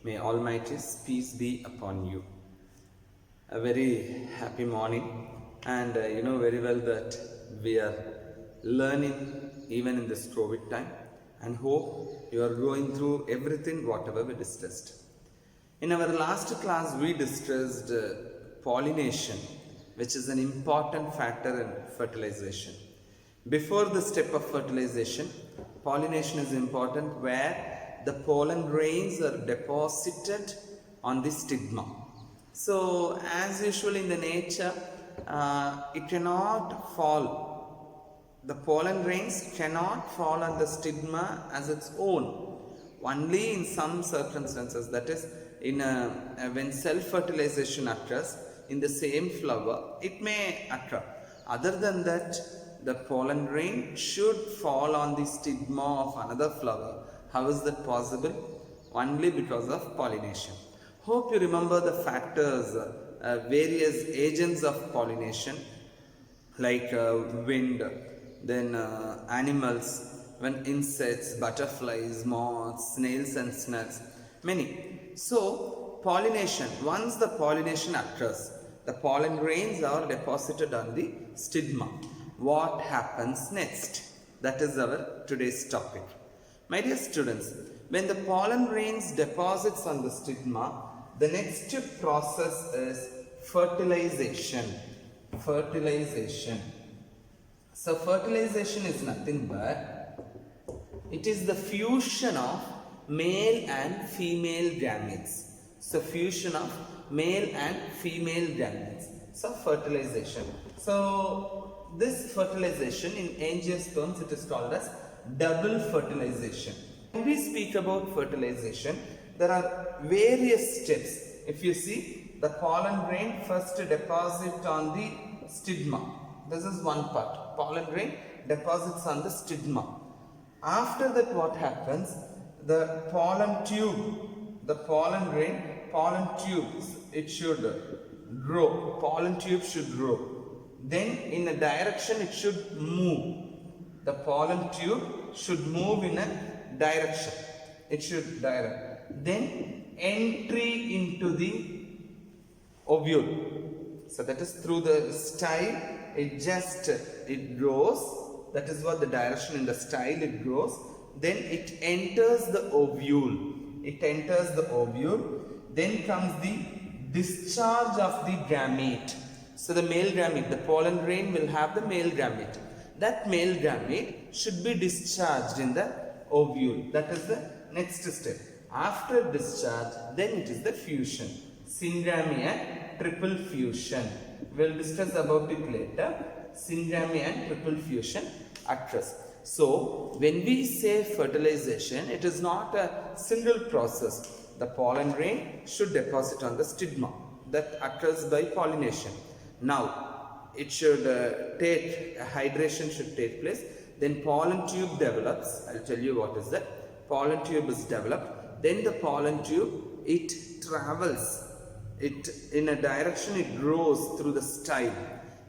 May Almighty's peace be upon you. A very happy morning, and you know very well that we are learning even in this COVID time, and hope you are going through everything whatever we discussed. In our last class, we discussed pollination, which is an important factor in fertilization. Before the step of fertilization, pollination is important where the pollen grains are deposited on the stigma. So, as usual in the nature, it cannot fall. The pollen grains cannot fall on the stigma as its own. Only in some circumstances, that is, when self-fertilization occurs in the same flower, it may occur. Other than that, the pollen grain should fall on the stigma of another flower. How is that possible? Only because of pollination. Hope you remember the factors, various agents of pollination, like wind, then animals, when insects, butterflies, moths, snails and slugs, many. So, pollination, once the pollination occurs, the pollen grains are deposited on the stigma. What happens next? That is our today's topic. My dear students, when the pollen grains deposits on the stigma, the next process is fertilization. Fertilization. So fertilization is nothing but it is the fusion of male and female gametes. So fusion of male and female gametes. So fertilization. So this fertilization in ancient terms it is called as double fertilization. When we speak about fertilization, there are various steps. If you see, the pollen grain first deposit on the stigma. This is one part. Pollen grain deposits on the stigma. After that, what happens? The pollen tube, the pollen grain, pollen tubes, it should grow. Pollen tube should grow. Then in a direction it should move. The pollen tube should move in a direction. It should direct. Then entry into the ovule. So that is through the style. It grows. That is what the direction in the style it grows. Then it enters the ovule. It enters the ovule. Then comes the discharge of the gamete. So the male gamete, the pollen grain will have the male gamete. That male gamete should be discharged in the ovule. That is the next step. After discharge, then it is the fusion. Syngamy and triple fusion. We will discuss about it later. Syngamy and triple fusion occurs. So, when we say fertilization, it is not a single process. The pollen grain should deposit on the stigma. That occurs by pollination. Now, it should hydration should take place. Then pollen tube develops. I will tell you what is that. Pollen tube is developed. Then the pollen tube, it travels. It in a direction it grows through the style.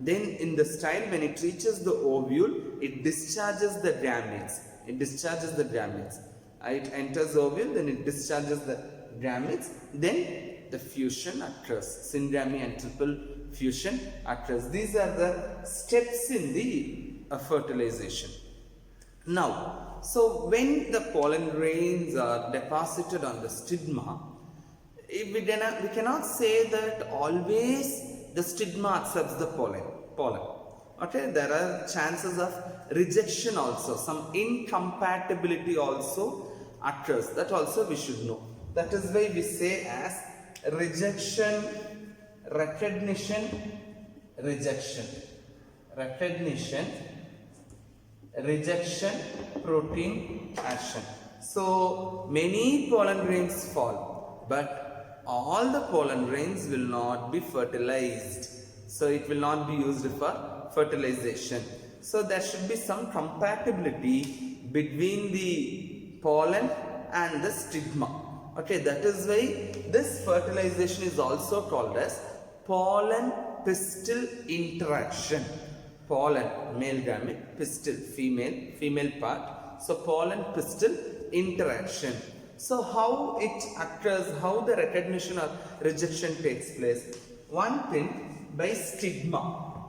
Then in the style, when it reaches the ovule, it discharges the gametes. It discharges the gametes. It enters the ovule, then it discharges the gametes. Then the fusion occurs. Syngamy and triple fusion occurs. These are the steps in the fertilization. Now, so when the pollen grains are deposited on the stigma, we cannot say that always the stigma accepts the pollen. Okay, there are chances of rejection also. Some incompatibility also occurs. That also we should know. That is why we say as rejection, recognition, rejection. Recognition, rejection, protein action. So many pollen grains fall, but all the pollen grains will not be fertilized. So it will not be used for fertilization. So there should be some compatibility between the pollen and the stigma. Okay, that is why this fertilization is also called as pollen pistil interaction. Pollen, male gamete, pistil, female part. So pollen pistil interaction. So how it occurs, how the recognition or rejection takes place? One thing, by stigma.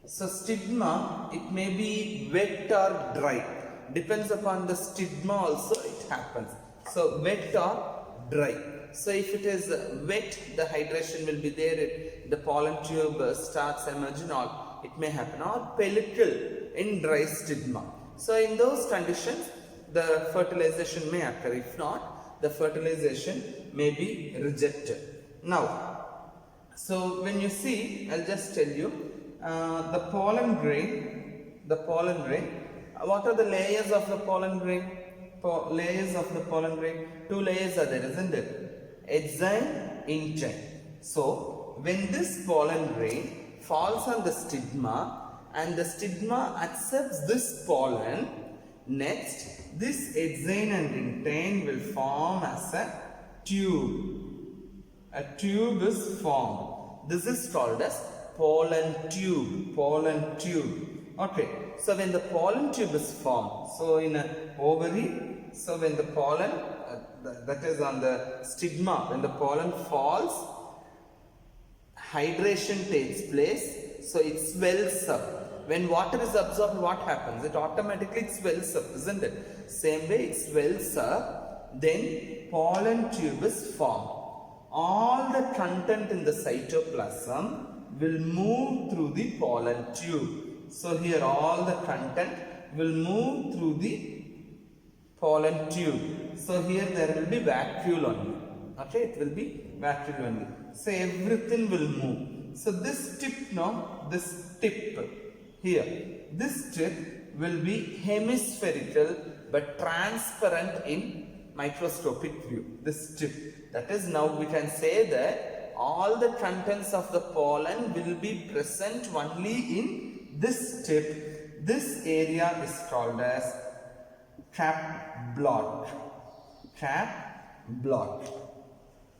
So stigma, it may be wet or dry. Depends upon the stigma also it happens. So wet or dry. So if it is wet, the hydration will be there. The pollen tube starts emerging, all it may happen. Or pellicle in dry stigma. So in those conditions, the fertilization may occur. If not, the fertilization may be rejected. Now, so when you see, I'll just tell you, the pollen grain, what are the layers of the pollen grain? Layers of the pollen grain, two layers are there, isn't it? Exine, intine. So when this pollen grain falls on the stigma and the stigma accepts this pollen, next this exine and intine will form as a tube. A tube is formed. This is called as pollen tube. Pollen tube. Okay. So when the pollen tube is formed, so in an ovary, so when the pollen that is on the stigma, when the pollen falls, hydration takes place. So it swells up. When water is absorbed, what happens? It automatically swells up, isn't it? Same way it swells up, then pollen tube is formed. All the content in the cytoplasm will move through the pollen tube. So here all the content will move through the pollen tube. So here there will be vacuole only. Okay, it will be vacuole only. So everything will move. So this tip now, this tip here, this tip will be hemispherical but transparent in microscopic view. This tip. That is, now we can say that all the contents of the pollen will be present only in this tip. This area is called as cap block. Cap block.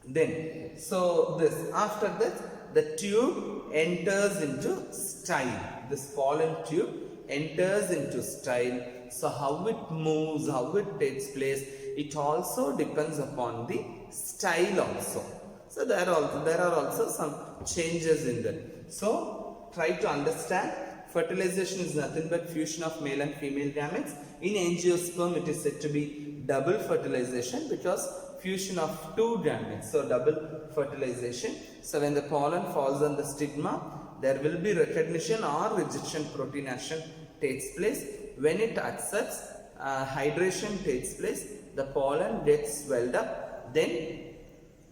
Then, so this, after that, the tube enters into style. This pollen tube enters into style. So how it moves, how it takes place, it also depends upon the style also. So there are also some changes in that. So try to understand, fertilization is nothing but fusion of male and female gametes. In angiosperm it is said to be double fertilization because fusion of two gametes. So double fertilization. So when the pollen falls on the stigma, there will be recognition or rejection protein action takes place. When it accepts, hydration takes place, the pollen gets swelled up, then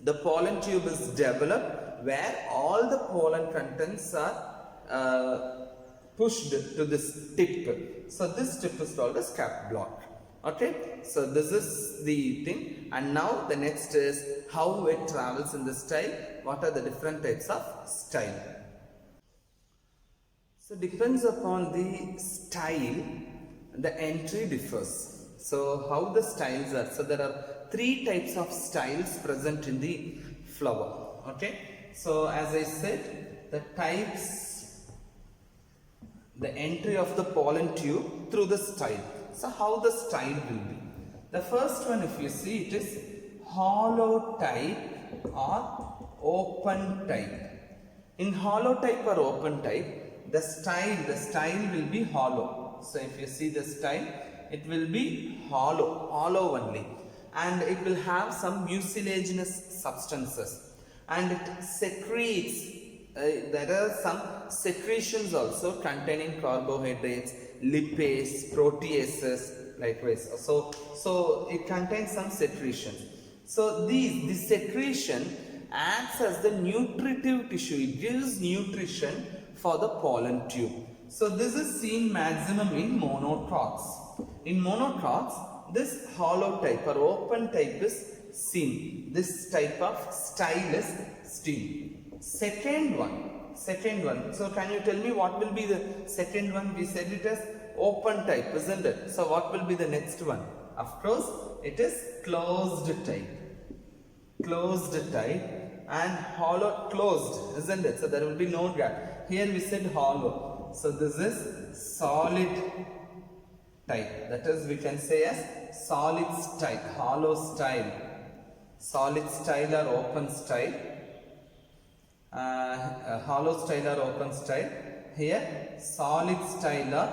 the pollen tube is developed where all the pollen contents are pushed to this tip. So this tip is called as cap block. Okay, so this is the thing, and now the next is how it travels in the style. What are the different types of style? So depends upon the style, the entry differs. So how the styles are? So there are three types of styles present in the flower. Okay, so as I said, the types, the entry of the pollen tube through the style. So how the style will be? The first one, if you see, it is hollow type or open type. In hollow type or open type, the style will be hollow. So if you see the style, it will be hollow only, and it will have some mucilaginous substances, and it secretes. There are some secretions also containing carbohydrates, lipase, proteases, likewise. So it contains some secretions. So the secretion acts as the nutritive tissue. It gives nutrition for the pollen tube. So this is seen maximum in monotrochs. In monotrochs, this hollow type or open type is seen. This type of style is seen. Second one. So can you tell me what will be the second one? We said it as open type, isn't it? So what will be the next one? Of course, it is closed type. Closed type and hollow, closed, isn't it? So there will be no gap. Here we said hollow. So this is solid type. That is, we can say as solid style, hollow style, solid style or open style, hollow style or open style. Here solid style or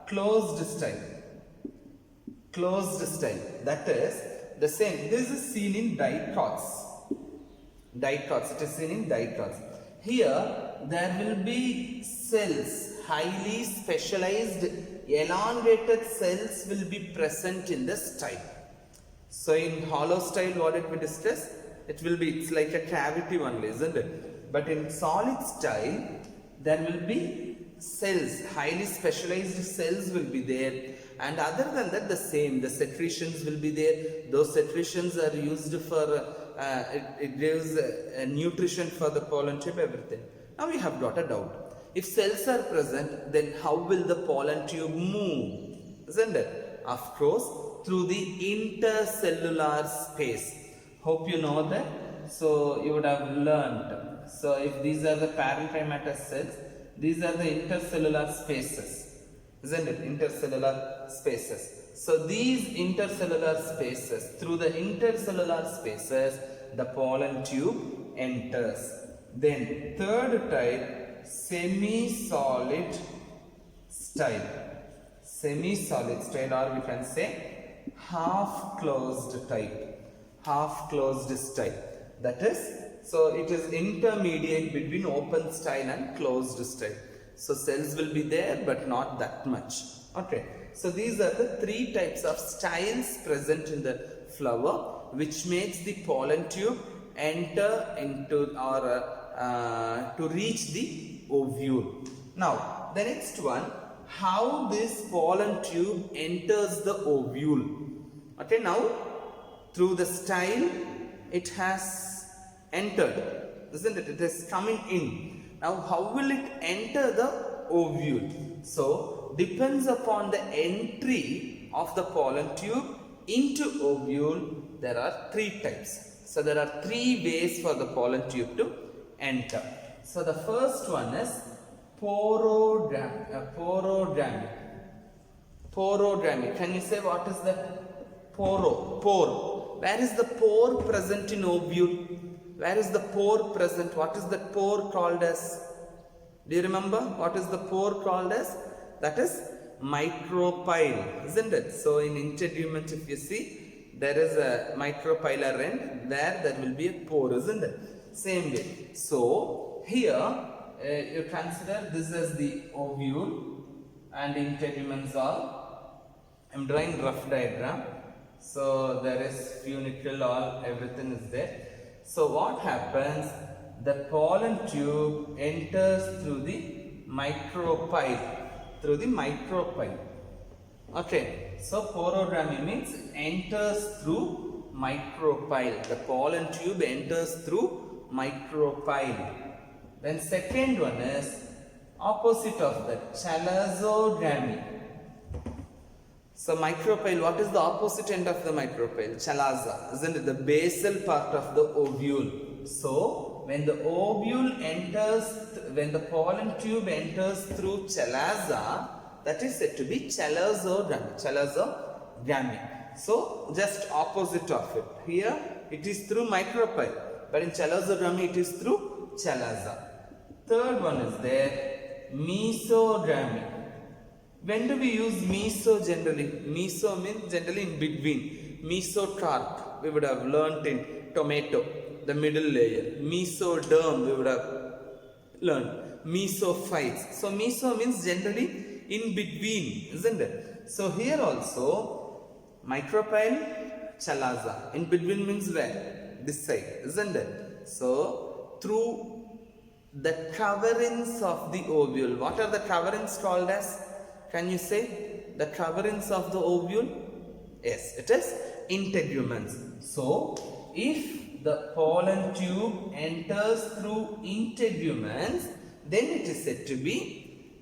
closed style, closed style. That is the same. This is seen in dicots. Dicots. It is seen in dicots. Here there will be cells, highly specialized elongated cells will be present in the style. So in hollow style, what did we discuss? It will be, it's like a cavity only, isn't it? But in solid style, there will be cells, highly specialized cells will be there, and other than that, the same, the secretions will be there. Those secretions are used for it gives nutrition for the pollen tube, everything. Now we have got a doubt. If cells are present, then how will the pollen tube move? Isn't it? Of course, through the intercellular space. Hope you know that. So you would have learned. So if these are the parenchymatous cells, these are the intercellular spaces. Isn't it? Intercellular spaces. So these intercellular spaces, through the intercellular spaces, the pollen tube enters. Then third type, semi-solid style. Semi-solid style, or we can say half-closed type. Half-closed style. That is, so it is intermediate between open style and closed style. So cells will be there, but not that much. Okay. So these are the three types of styles present in the flower, which makes the pollen tube enter into or to reach the ovule. Now the next one, how this pollen tube enters the ovule. Okay, now through the style it has entered, isn't it? It is coming in. Now how will it enter the ovule? So depends upon the entry of the pollen tube into ovule. There are three types. So there are three ways for the pollen tube to enter. So the first one is porodramy. Porodramy. Can you say what is that? Pore. Where is the pore present in ovule? Where is the pore present? What is the pore called as? Do you remember what is the pore called as? That is micropyle, isn't it? So in integument, if you see, there is a micropylar end, there will be a pore, isn't it? Same way. So here you consider this as the ovule and integuments are, I'm drawing rough diagram. So there is funicle, all, everything is there. So what happens? The pollen tube enters through the micropyle. Through the micropyle. Okay, so porodramy means enters through micropyle. The pollen tube enters through micropyle. Then second one is opposite of that, chalazodramy. So micropyle, what is the opposite end of the micropyle? Chalaza, isn't it? The basal part of the ovule. So when the ovule enters, when the pollen tube enters through chalaza, that is said to be chalazodramy. Chalazodramy. So just opposite of it. Here it is through micropyle, but in chalazodramy it is through chalaza. Third one is there, mesodramy. When do we use meso generally? Meso means generally in between. Mesocarp, we would have learnt in tomato, the middle layer. Mesoderm, we would have learned. Mesophytes. So meso means generally in between, isn't it? So here also, micropyle, chalaza. In between means where? This side, isn't it? So through the coverings of the ovule. What are the coverings called as? Can you say the coverings of the ovule? Yes, it is integuments. So if the pollen tube enters through integuments, then it is said to be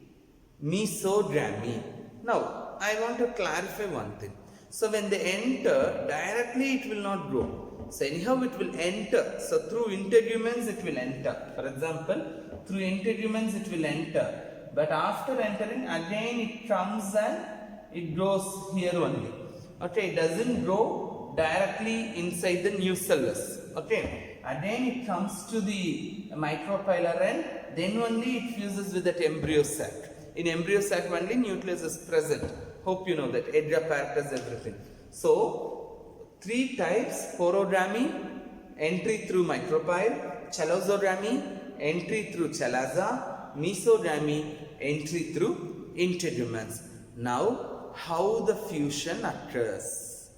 mesodramy. Now I want to clarify one thing. So when they enter, directly it will not grow. So anyhow it will enter. So through integuments it will enter. For example, through integuments it will enter. But after entering, again it comes and it grows here only. Okay, it doesn't grow directly inside the nucellus. Okay, again it comes to the micropylar end, then only it fuses with that embryo sac. In embryo sac only nucleus is present. Hope you know that, apparatus, everything. So, three types: porodramy, entry through micropyle; chalazodramy, entry through chalaza; mesodramy, entry through integuments. Now, how the fusion occurs?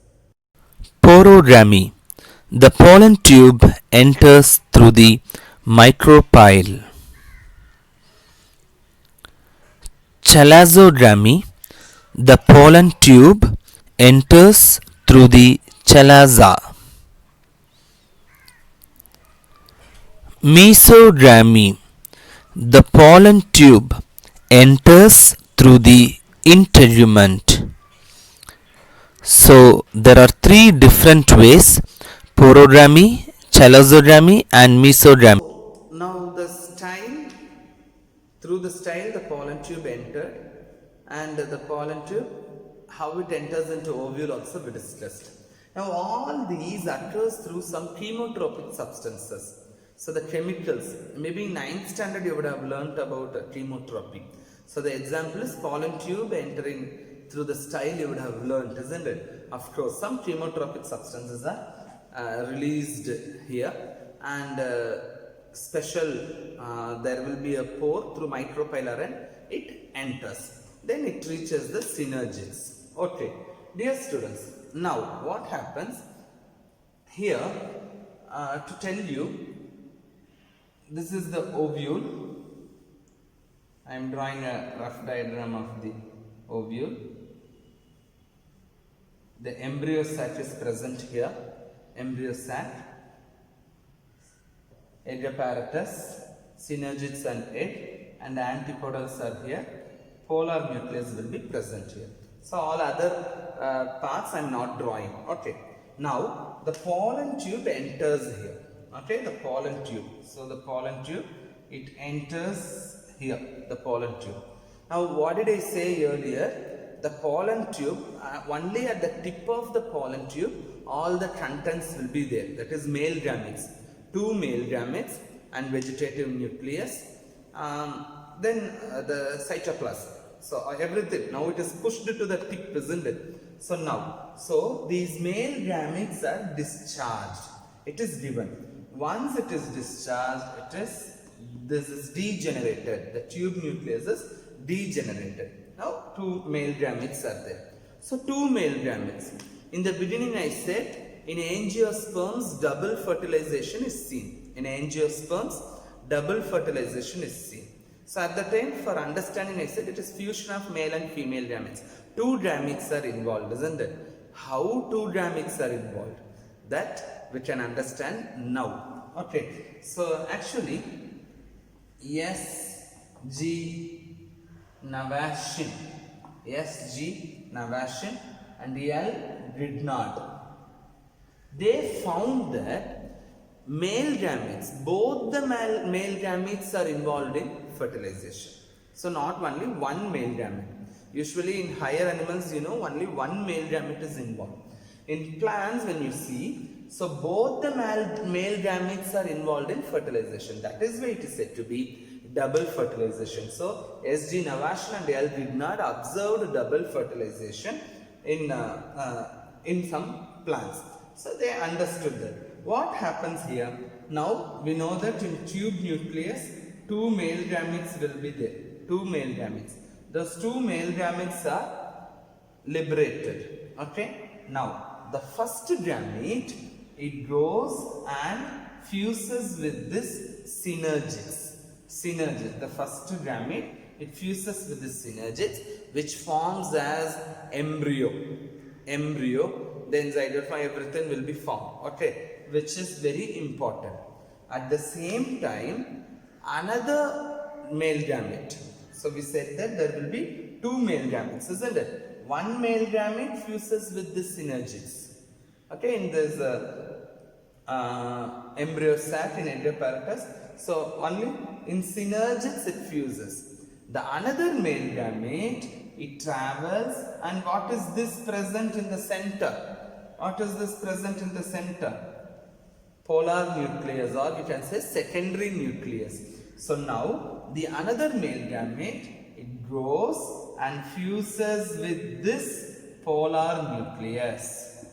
Porodramy. The pollen tube enters through the micropyle. Chalazodramy. The pollen tube enters through the chalaza. Mesodramy. The pollen tube enters through the integument. So there are three different ways: porodramy, chalazodramy and mesodramy. Now the style, through the style the pollen tube entered, and the pollen tube, how it enters into ovule also we discussed. Now all these occurs through some chemotropic substances. So the chemicals, maybe in 9th standard you would have learnt about chemotropy. So the example is pollen tube entering through the style, you would have learnt, isn't it? Of course, some chemotropic substances are released here, and there will be a pore through micropylar and it enters. Then it reaches the synergids. Okay, dear students, now what happens here, to tell you, this is the ovule. I am drawing a rough diagram of the ovule. The embryo sac is present here. Embryo sac, egg apparatus, synergids and egg, and antipodals are here. Polar nucleus will be present here. So all other parts I am not drawing. Okay. Now the pollen tube enters here. Okay, the pollen tube. So the pollen tube, it enters here, the pollen tube. Now what did I say earlier? The pollen tube, only at the tip of the pollen tube, all the contents will be there. That is male gametes. Two male gametes and vegetative nucleus. Then the cytoplasm. So everything, now it is pushed to the tip, isn't it? So now, so these male gametes are discharged. It is given. Once it is discharged, this is degenerated. The tube nucleus is degenerated. Now two male gametes are there. So two male gametes. In the beginning I said, in angiosperms double fertilization is seen. In angiosperms double fertilization is seen. So at the time, for understanding, I said it is fusion of male and female gametes. Two gametes are involved, isn't it? How two gametes are involved? That we can understand now. Okay. So actually, S.G. Navashin and L. Grignard, they found that male gametes, both the male gametes are involved in fertilization. So not only one male gamete. Usually in higher animals, only one male gamete is involved. In plants, when you see, so both the male gametes are involved in fertilization. That is why it is said to be double fertilization. So S.G. Navashin and L. Grignard observed double fertilization in some plants. So they understood that. What happens here? Now we know that in tube nucleus, two male gametes will be there. Two male gametes. Those two male gametes are liberated. Okay. Now the first gamete, it goes and fuses with this synergids. The first gamete, it fuses with this synergids, which forms as embryo. Then zygote, everything will be formed. Okay, which is very important. At the same time, another male gamete. So we said that there will be two male gametes, isn't it? One male gamete fuses with the synergids. Okay, in this embryo sac in egg apparatus. So only in synergids it fuses. The another male gamete it travels, and what is this present in the center? What is this present in the center? Polar nucleus, or we can say secondary nucleus. So now the another male gamete, it grows and fuses with this polar nucleus.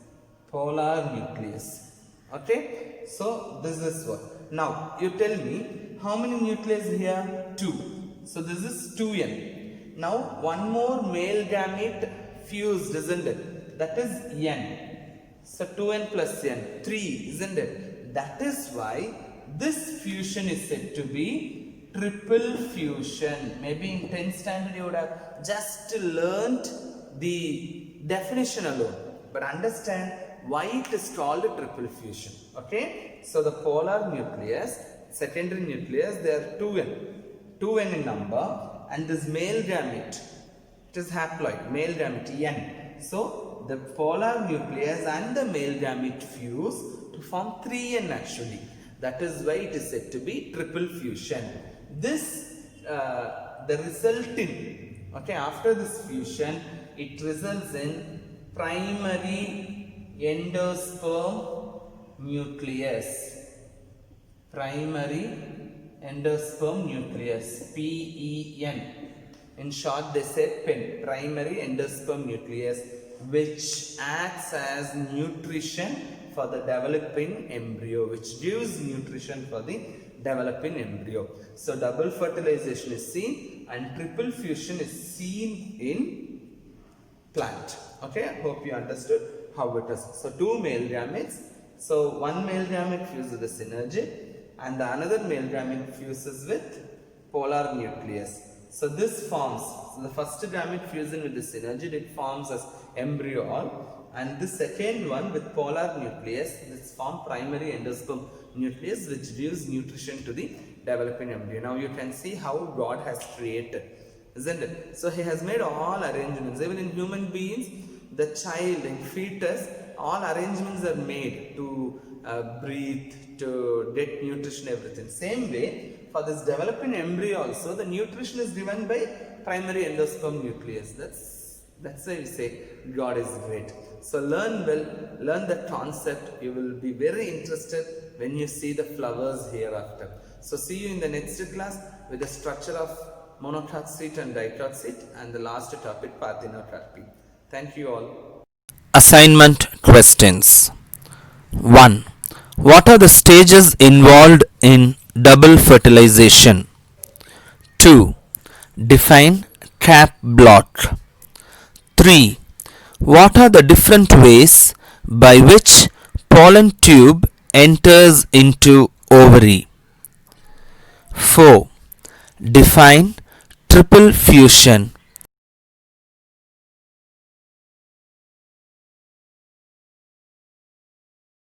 Polar nucleus. Okay, so this is what. Now you tell me how many nucleus here? 2. So this is 2n. Now one more male gamete fused, isn't it? That is n. So 2n plus n, 3, isn't it? That is why this fusion is said to be triple fusion. Maybe in 10th standard you would have just learnt the definition alone, but understand why it is called a triple fusion. Okay, so the polar nucleus, secondary nucleus, they are 2n in number, and this male gamete, it is haploid, male gamete n. So the polar nucleus and the male gamete fuse to form 3n actually. That is why it is said to be triple fusion. This the resulting, okay, after this fusion, it results in primary endosperm nucleus. Primary endosperm nucleus, PEN. In short, they say PEN, primary endosperm nucleus, which acts as nutrition for the developing embryo, which gives nutrition for the developing embryo. So double fertilization is seen and triple fusion is seen in plant. Okay, I hope you understood how it is. So two male gametes. So one male gamete fuses with the synergy and the another male gamete fuses with polar nucleus. So this forms, so the first gamete fusion with the synergy, it forms as embryo, and the second one with polar nucleus, this form primary endosperm nucleus, which gives nutrition to the developing embryo. Now you can see how God has created, isn't it? So He has made all arrangements. Even in human beings, the child and fetus, all arrangements are made to breathe, to get nutrition, everything. Same way, for this developing embryo also, the nutrition is given by primary endosperm nucleus. That's why we say God is great. So learn well, learn the concept. You will be very interested when you see the flowers hereafter. So see you in the next class with the structure of monotot seed and dicot seed, and the last topic, parthenocarpy. Thank you all. Assignment questions. 1. What are the stages involved in double fertilization? 2. Define cap blot. 3. What are the different ways by which pollen tube enters into ovary? 4. Define triple fusion.